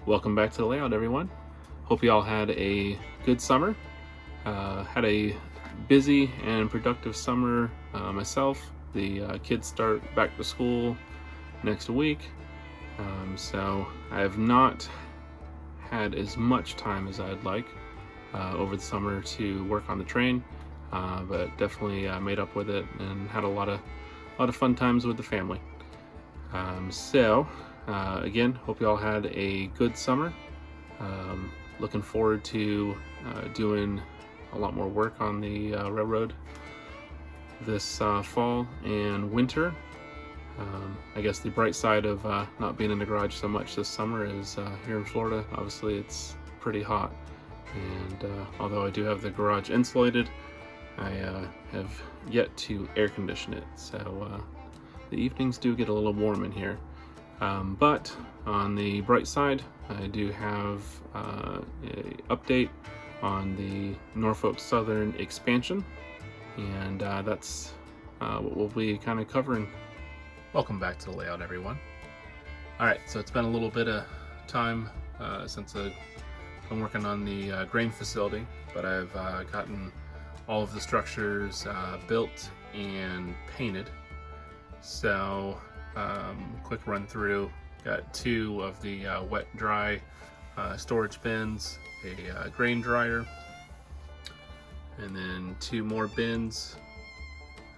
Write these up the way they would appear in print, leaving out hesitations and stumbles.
Welcome back to the layout, everyone. Hope you all had a good summer. Had a busy and productive summer myself. The kids start back to school next week, so I have not had as much time as I'd like over the summer to work on the train, but definitely made up with it and had a lot of fun times with the family. Again, hope you all had a good summer. Looking forward to doing a lot more work on the railroad this fall and winter. I guess the bright side of not being in the garage so much this summer is here in Florida, obviously it's pretty hot. And although I do have the garage insulated, I have yet to air condition it. So the evenings do get a little warm in here. But on the bright side, I do have an update on the Norfolk Southern expansion, and that's what we'll be kind of covering. Welcome back to the layout, everyone. Alright, so it's been a little bit of time since I've been working on the grain facility, but I've gotten all of the structures built and painted. So quick run through, got 2 of the wet dry storage bins, a grain dryer, and then 2 more bins,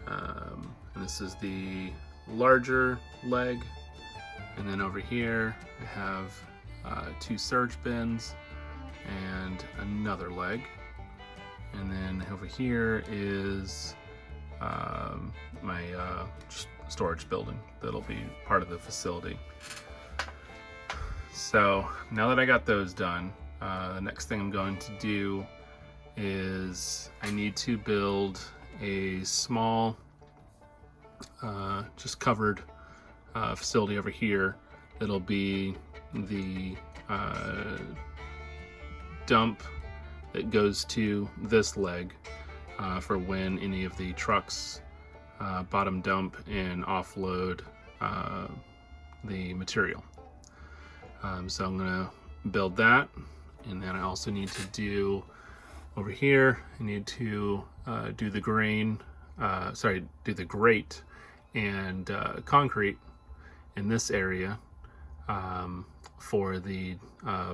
and this is the larger leg, and then over here I have 2 surge bins and another leg, and then over here is my storage building that'll be part of the facility. So now that I got those done, the next thing I'm going to do is I need to build a small just covered facility over here that'll be the dump that goes to this leg for when any of the trucks bottom dump and offload the material. So I'm going to build that, and then I also need to do over here, I need to do the do the grate and concrete in this area for the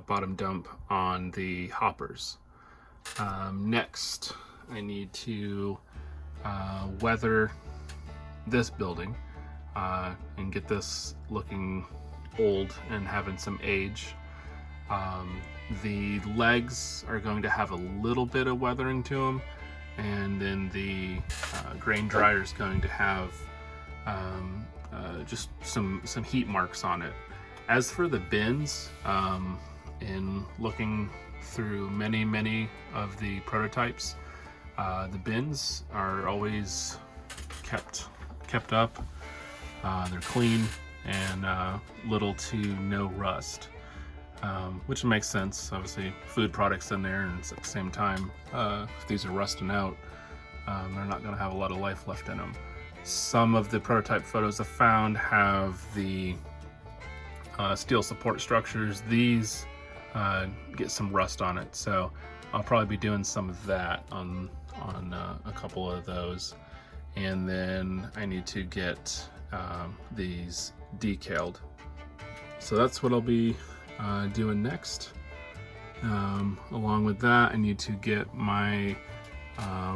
bottom dump on the hoppers. Next, I need to weather this building and get this looking old and having some age. The legs are going to have a little bit of weathering to them, and then the grain dryer is going to have just some heat marks on it. As for the bins, in looking through many of the prototypes, the bins are always kept up. They're clean and little to no rust, which makes sense. Obviously, food products in there, and at the same time, if these are rusting out, they're not going to have a lot of life left in them. Some of the prototype photos I found have the steel support structures. These get some rust on it, so I'll probably be doing some of that on a couple of those. And then I need to get these decaled. So that's what I'll be doing next. Along with that, I need to get my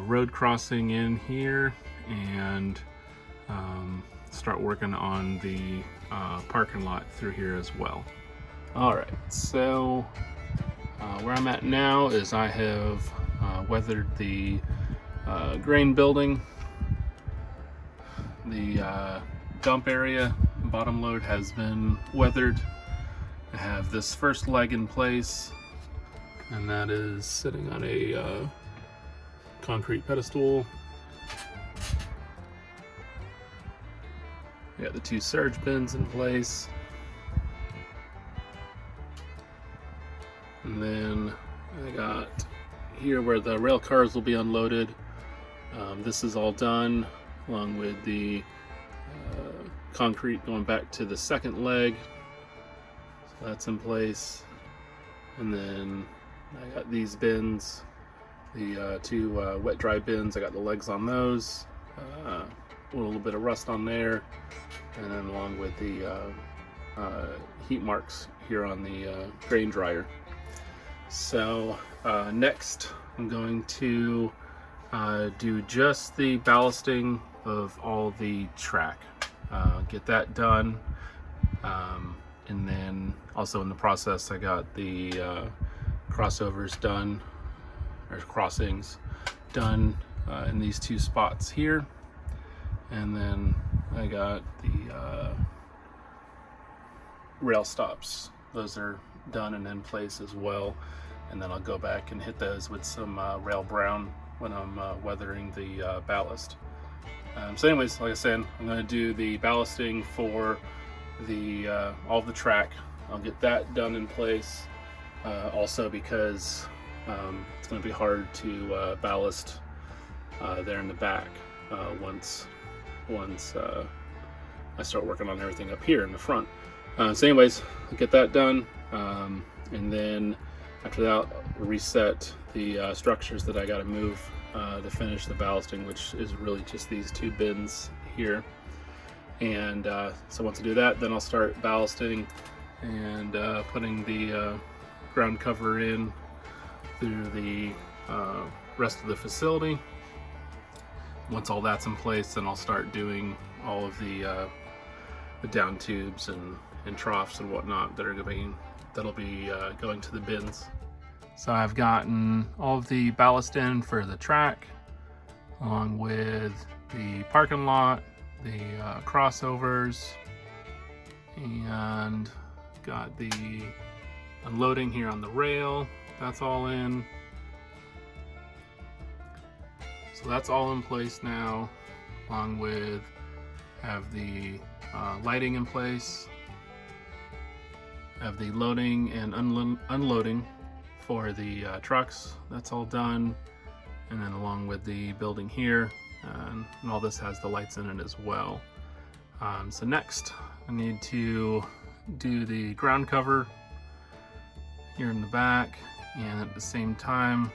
road crossing in here and start working on the parking lot through here as well. Alright, so where I'm at now is I have weathered the grain building. The dump area, bottom load, has been weathered. I have this first leg in place, and that is sitting on a concrete pedestal. I got the 2 surge bins in place, and then I got here where the rail cars will be unloaded. This is all done, along with the concrete going back to the second leg. So that's in place. And then I got these bins, the two wet dry bins. I got the legs on those, a little bit of rust on there, and then along with the heat marks here on the grain dryer. So next I'm going to do just the ballasting of all the track, get that done, and then also in the process I got the crossovers done, or crossings done in these two spots here, and then I got the rail stops. Those are done and in place as well, and then I'll go back and hit those with some rail brown when I'm weathering the ballast. So anyways, like I said, I'm going to do the ballasting for the all of the track. I'll get that done in place, also because it's going to be hard to ballast there in the back once I start working on everything up here in the front. So anyways, I'll get that done, and then after that I'll reset the structures that I got to move to finish the ballasting, which is really just these two bins here. And so once I do that, then I'll start ballasting and putting the ground cover in through the rest of the facility. Once all that's in place, then I'll start doing all of the down tubes and troughs and whatnot that'll be going to the bins. So I've gotten all of the ballast in for the track, along with the parking lot, the crossovers, and got the unloading here on the rail. That's all in. So that's all in place now, along with have the lighting in place, have the loading and unloading for the trucks. That's all done, and then along with the building here, and all this has the lights in it as well. So next I need to do the ground cover here in the back, and at the same time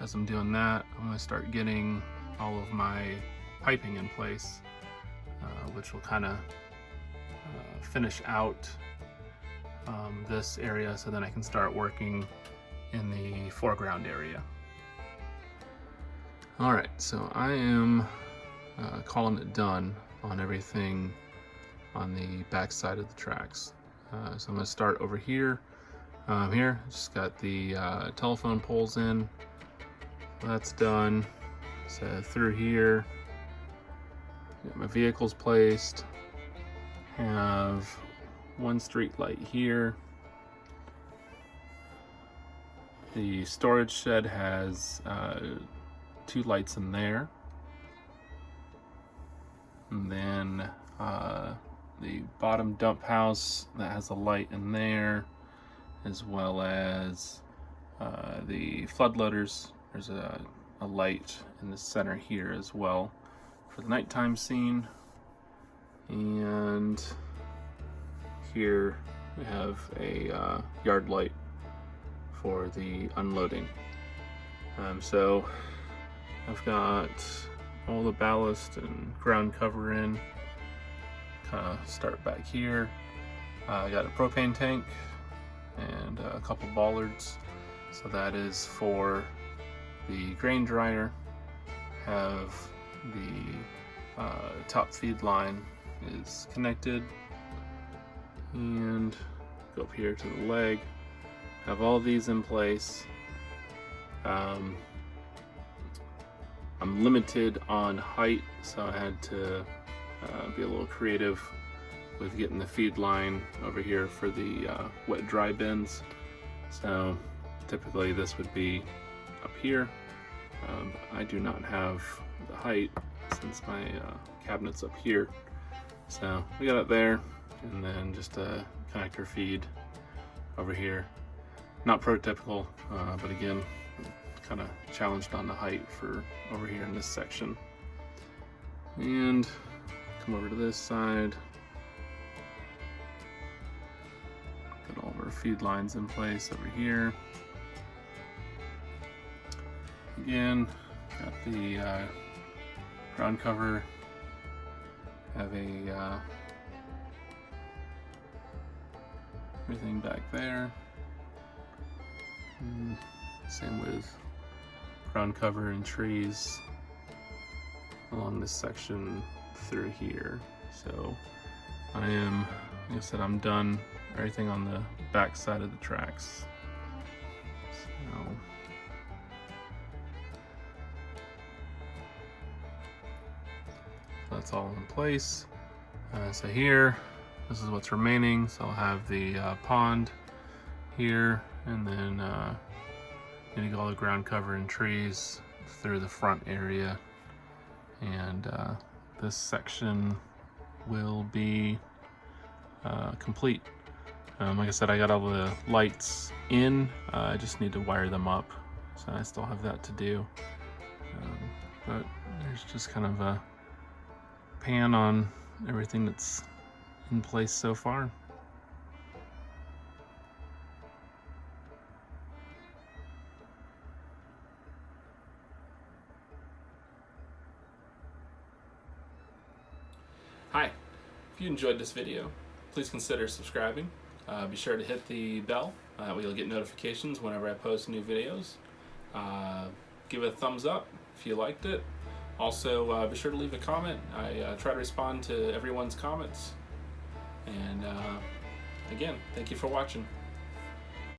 as I'm doing that, I'm going to start getting all of my piping in place, which will kind of finish out this area, so then I can start working in the foreground area. Alright, so I am calling it done on everything on the back side of the tracks. So I'm going to start over here. Here, just got the telephone poles in. That's done. So through here, got my vehicles placed. Have one street light here. The storage shed has two lights in there. And then the bottom dump house that has a light in there, as well as the flood loaders. There's a light in the center here as well for the nighttime scene. And here we have a yard light for the unloading. So I've got all the ballast and ground cover in. Kind of start back here. I got a propane tank and a couple bollards. So that is for the grain dryer. Have the top feed line is connected, and go up here to the leg. Have all these in place. I'm limited on height, so I had to be a little creative with getting the feed line over here for the wet dry bins. So typically this would be up here. I do not have the height since my cabinet's up here. So we got it there, and then just a connector feed over here. Not prototypical, but again, kind of challenged on the height for over here in this section. And come over to this side. Got all of our feed lines in place over here. Again, got the ground cover. Have a everything back there. Same with ground cover and trees along this section through here. So I am, like I said, I'm done everything on the back side of the tracks. So that's all in place. So here, this is what's remaining. So I'll have the pond here, and then getting all the ground cover and trees through the front area. And this section will be complete. Like I said, I got all the lights in. I just need to wire them up, so I still have that to do. But there's just kind of a pan on everything that's in place so far. Hi, if you enjoyed this video, please consider subscribing. Be sure to hit the bell, that way you'll get notifications whenever I post new videos. Give it a thumbs up if you liked it. Also, be sure to leave a comment. I try to respond to everyone's comments. And again, thank you for watching.